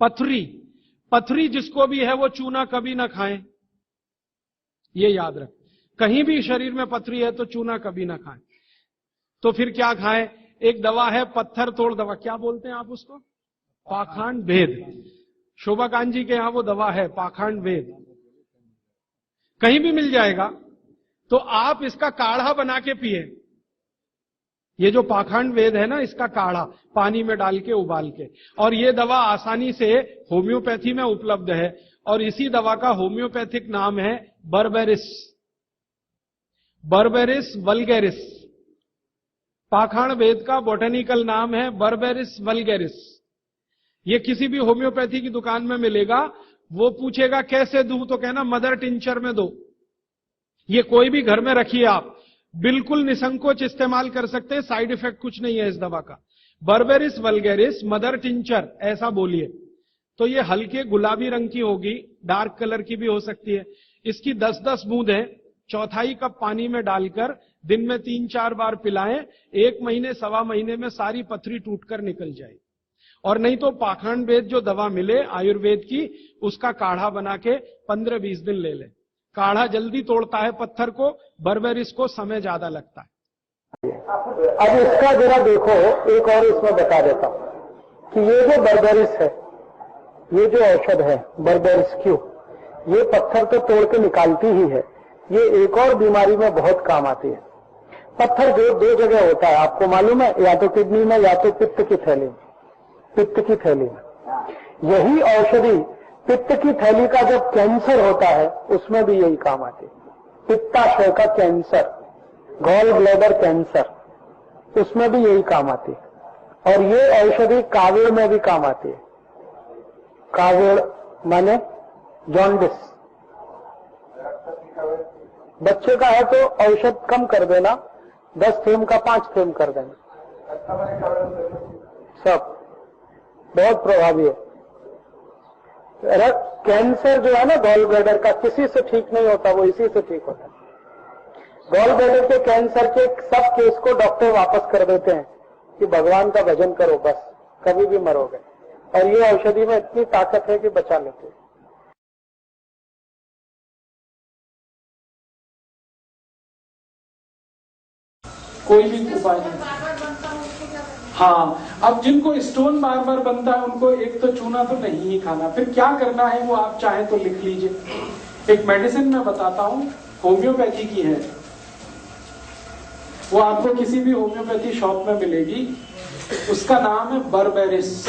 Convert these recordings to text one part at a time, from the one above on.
पथरी जिसको भी है वो चूना कभी ना खाएं, ये याद रख। कहीं भी शरीर में पथरी है तो चूना कभी ना खाएं। तो फिर क्या खाएं? एक दवा है पत्थर तोड़ दवा, क्या बोलते हैं आप उसको? पाखंड भेद। शोभाकांत जी के यहां वो दवा है पाखंड भेद, कहीं भी मिल जाएगा। तो आप इसका काढ़ा बना के पिए। ये जो पाखंड वेद है ना, इसका काढ़ा पानी में डाल के उबाल के, और ये दवा आसानी से होम्योपैथी में उपलब्ध है। और इसी दवा का होम्योपैथिक नाम है बर्बेरिस, बर्बेरिस वल्गैरिस। पाखंड वेद का बोटेनिकल नाम है बर्बेरिस वल्गैरिस। ये किसी भी होम्योपैथी की दुकान में मिलेगा। वो पूछेगा कैसे दूं, तो कहना मदर टिंचर में दो। ये कोई भी घर में रखिए आप, बिल्कुल निसंकोच इस्तेमाल कर सकते हैं, साइड इफेक्ट कुछ नहीं है इस दवा का। बर्बेरिस वल्गैरिस मदर टिंचर ऐसा बोलिए। तो ये हल्के गुलाबी रंग की होगी, डार्क कलर की भी हो सकती है। इसकी 10-10 बूंदें चौथाई कप पानी में डालकर दिन में 3-4 बार पिलाएं। 1 महीने 1.25 महीने में सारी पथरी टूटकर निकल जाएगी। और नहीं तो पाखंड वेद जो दवा मिले आयुर्वेद की, उसका काढ़ा बना के 15-20 दिन ले ले। काढ़ा जल्दी तोड़ता है पत्थर को, बर्बेरिस को समय ज्यादा लगता है। अब इसका जरा देखो, एक और इसमें बता देता हूं कि ये जो बर्बेरिस है, ये जो औषध है बर्बेरिस क्यों, ये पत्थर तो तोड़ के निकालती ही है, ये एक और बीमारी में बहुत काम आती है। पत्थर जो 2 जगह होता है, आपको मालूम है, या तो किडनी में या तो पित्त की थैली में। पित्त की थैली में यही औषधि, पित्त की थैली का जब कैंसर होता है उसमें भी यही काम आती है। पित्ताशय का कैंसर, गॉल ब्लैडर कैंसर, उसमें भी यही काम आती है। और ये औषधि कावीड़ में भी काम आती है। कावीड़ माने जॉन्डिस, बच्चे का है तो औषध कम कर देना, 10 थेम का 5 थेम कर देना, सब बहुत प्रभावी है। कैंसर जो है ना गॉल ब्लैडर का, किसी से ठीक नहीं होता, वो इसी से ठीक होता है। गॉल ब्लैडर के कैंसर के सब केस को डॉक्टर वापस कर देते हैं कि भगवान का भजन करो, बस कभी भी मरोगे। और ये औषधि में इतनी ताकत है कि बचा लेते हैं। कोई भी उपाय नहीं। हाँ, अब जिनको स्टोन बार बार बनता है उनको एक तो चूना तो नहीं ही खाना। फिर क्या करना है वो आप चाहें तो लिख लीजिए। एक मेडिसिन मैं बताता हूं, होम्योपैथी की है, वो आपको किसी भी होम्योपैथी शॉप में मिलेगी। उसका नाम है बर्बेरिस।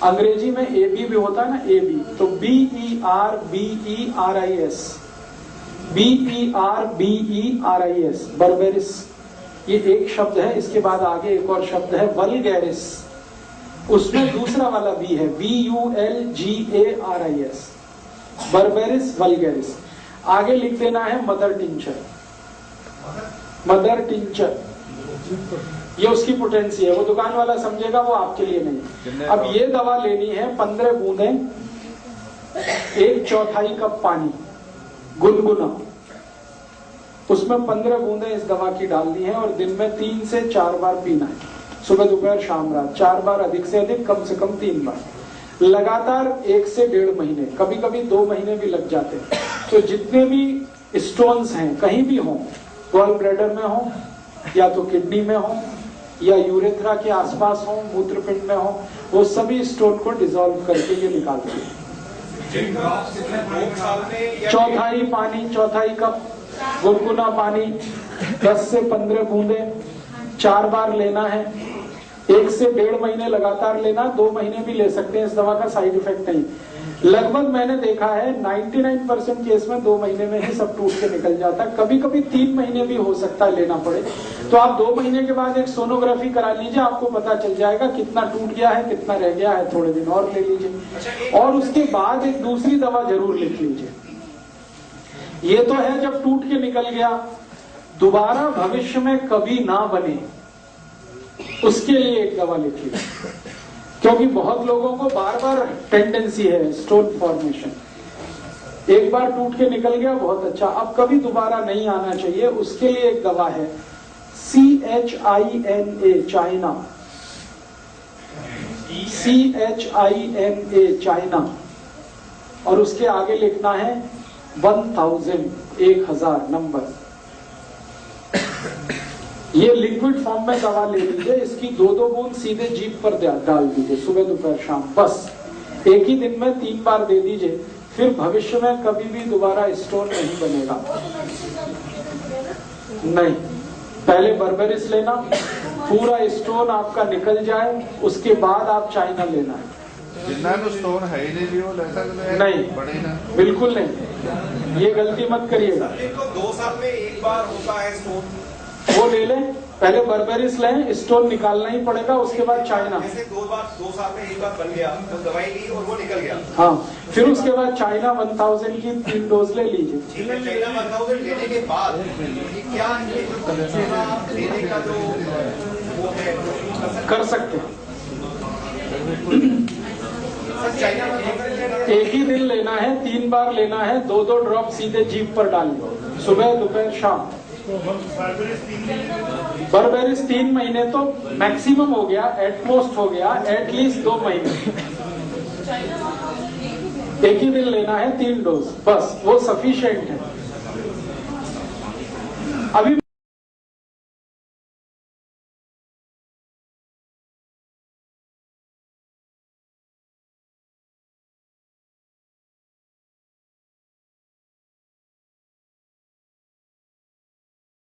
अंग्रेजी में AB भी होता है ना, AB, तो BERBERIS, बर्बेरिस। ये एक शब्द है, इसके बाद आगे एक और शब्द है वल्गैरिस, उसमें दूसरा वाला बी है, BULGARIS, बर्बेरिस वल्गैरिस। आगे लिख देना है मदर टिंचर, मदर टिंचर, ये उसकी पोटेंसी है। वो दुकान वाला समझेगा, वो आपके लिए नहीं। अब ये दवा लेनी है 15 बूंदें 1/4 कप पानी गुनगुना, उसमें 15 बूंदें इस दवा की डालनी है और दिन में 3 से 4 बार पीना है, सुबह दोपहर शाम रात 4 बार, अधिक से अधिक कम से कम 3 बार, लगातार 1 से 1.5 महीने, कभी कभी 2 महीने भी लग जाते हैं। तो जितने भी स्टोन्स हैं कहीं भी हों, गॉल ब्लैडर में हो या तो किडनी में हो या यूरेथ्रा के आसपास हो, मूत्रपिंड में हो, वो सभी स्टोन को डिसॉल्व करके ये निकालते हैं। चौथाई पानी, चौथाई कप गुनगुना पानी, 10 से 15 बूंदे 4 बार लेना है, 1 से 1.5 महीने लगातार लेना, 2 महीने भी ले सकते हैं, इस दवा का साइड इफेक्ट नहीं। लगभग मैंने देखा है 99% केस में 2 महीने में ही सब टूट के निकल जाता है। कभी कभी 3 महीने भी हो सकता है लेना पड़े। तो आप 2 महीने के बाद एक सोनोग्राफी करा लीजिए, आपको पता चल जाएगा कितना टूट गया है, कितना रह गया है, थोड़े दिन और ले लीजिए। और उसके बाद एक दूसरी दवा जरूर लिख लीजिए। ये तो है जब टूट के निकल गया, दोबारा भविष्य में कभी ना बने, उसके लिए एक दवा लिख लीजिए। क्योंकि बहुत लोगों को बार बार टेंडेंसी है स्टोन फॉर्मेशन, एक बार टूट के निकल गया बहुत अच्छा, अब कभी दोबारा नहीं आना चाहिए, उसके लिए एक दवा है CHINA, चाइना, CHINA चाइना, और उसके आगे लिखना है 1000 नंबर। ये लिक्विड फॉर्म में दवा ले लीजिए, इसकी 2-2 बूंद सीधे जीभ पर डाल दीजिए, सुबह दोपहर शाम, बस एक ही दिन में 3 बार दे दीजिए। फिर भविष्य में कभी भी दोबारा स्टोन नहीं बनेगा। नहीं, पहले बर्बेरिस लेना, पूरा स्टोन आपका निकल जाए, उसके बाद आप चाइना लेना है। जिन्ना तो स्टोन है ही नहीं वो ले सकते हैं? नहीं, बड़े ना, बिल्कुल नहीं, ये गलती मत करिएगा। तो 2 साल में एक बार होता है स्टोन, वो ले लें, पहले बर्बेरिस लें, स्टोन निकालना ही पड़ेगा, उसके बाद चाइना। जैसे 2 साल में एक बार बन गया तो दवाई ली और वो निकल गया। हाँ, फिर उसके बाद चाइना 1000 की 3 डोज ले लीजिए। ठीक है, चाइना 1000 लेने के बाद ये क्या ये जो लेने का जो वो है कर सकते हैं। चाइना 1000 एक ही दिन लेना है, 3 बार लेना है, 2-2 ड्रॉप सीधे जीभ पर डालिए, सुबह दोपहर शाम। बर्बेरिस 3 महीने तो मैक्सिमम हो गया, एटमोस्ट हो गया, एटलीस्ट 2 महीने। एक ही दिन लेना है, 3 डोज, बस वो सफिशिएंट है। अभी